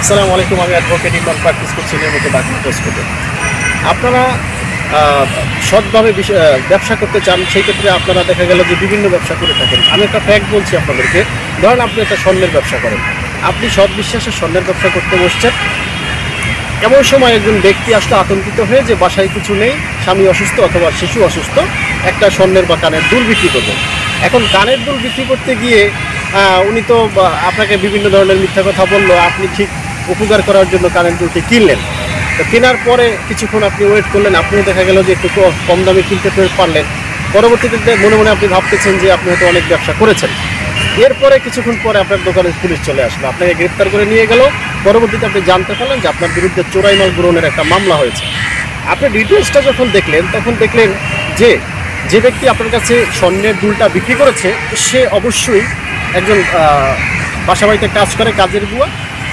আসসালামু আলাইকুম। আমি অ্যাডভোকেট ইমরান প্র্যাকটিস করছি নিয়মিত ডাক্তার কোর্সে। আপনারা সৎভাবে ব্যবসা করতে চান, সেই ক্ষেত্রে আপনারা দেখা গেল যে বিভিন্ন ব্যবসা করে থাকেন। আমি একটা ফ্যাক্ট বলছি আপনাদেরকে। ধরেন আপনি একটা স্বর্ণের ব্যবসা করেন, আপনি সৎ বিশ্বাসে স্বর্ণের ব্যবসা করতে বসছেন। এমন সময় একজন ব্যক্তি আসলে আতঙ্কিত হয়ে যে বাসায় কিছু নেই, স্বামী অসুস্থ অথবা শিশু অসুস্থ, একটা স্বর্ণের বা কানের দুল বিক্রি করবেন। এখন কানের দুল বিক্রি করতে গিয়ে উনি তো আপনাকে বিভিন্ন ধরনের মিথ্যা কথা বললো, আপনি ঠিক উপকার করার জন্য কানের দুলটি কিনলেন। তো কেনার পরে কিছুক্ষণ আপনি ওয়েট করলেন, আপনিও দেখা গেল যে একটু কম দামে কিনতে পারলেন। পরবর্তীতে মনে মনে আপনি ভাবতেছেন যে আপনি হয়তো অনেক ব্যবসা করেছেন। এরপরে কিছুক্ষণ পরে আপনার দোকানে পুলিশ চলে আসলো, আপনাকে গ্রেপ্তার করে নিয়ে গেল। পরবর্তীতে আপনি জানতে পারলেন যে আপনার বিরুদ্ধে চোরাই মাল গ্রহণের একটা মামলা হয়েছে। আপনি ডিটেলসটা যখন দেখলেন, তখন দেখলেন যে যে ব্যক্তি আপনার কাছে স্বর্ণের দুলটা বিক্রি করেছে সে অবশ্যই একজন বাসাবাড়িতে কাজ করে, কাজের বুয়া।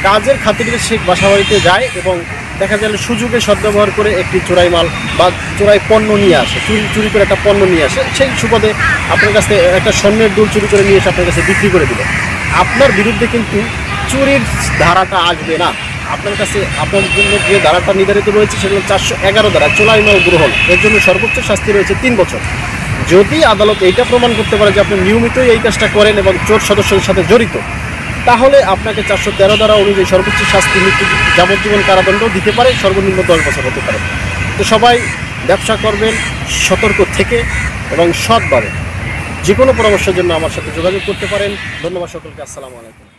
কাজের খাতিরে সে বাসাবাড়িতে যায় এবং দেখা যায় সুযোগে সদ্ব্যবহার করে একটি চোরাই মাল বা চোরাই পণ্য নিয়ে আসে, চুরি করে একটা পণ্য নিয়ে আসে। সেই সুবাদে আপনার কাছে একটা স্বর্ণের দুল চুরি করে নিয়ে এসে আপনার কাছে বিক্রি করে দিল। আপনার বিরুদ্ধে কিন্তু চুরির ধারাটা আসবে না। আপনার কাছে আপনার জন্য যে ধারাটা নির্ধারিত রয়েছে সেগুলো 411 ধারা, চোরাই মাল গ্রহণ। এর জন্য সর্বোচ্চ শাস্তি রয়েছে 3 বছর। যদি আদালত এইটা প্রমাণ করতে পারে যে আপনি নিয়মিতই এই কাজটা করেন এবং চোর সদস্যদের সাথে জড়িত, তাহলে আপনাকে 413 ধারা অনুযায়ী সর্বোচ্চ শাস্তি মৃত্যু, যাবজ্জীবন কারাদণ্ড দিতে পারে, সর্বনিম্ন 10 বছর হতে পারে। তো সবাই ব্যবসা করবেন সতর্ক থেকে এবং সৎভাবে। যে কোনো পরামর্শের জন্য আমার সাথে যোগাযোগ করতে পারেন। ধন্যবাদ সকলকে। আসসালামু আলাইকুম।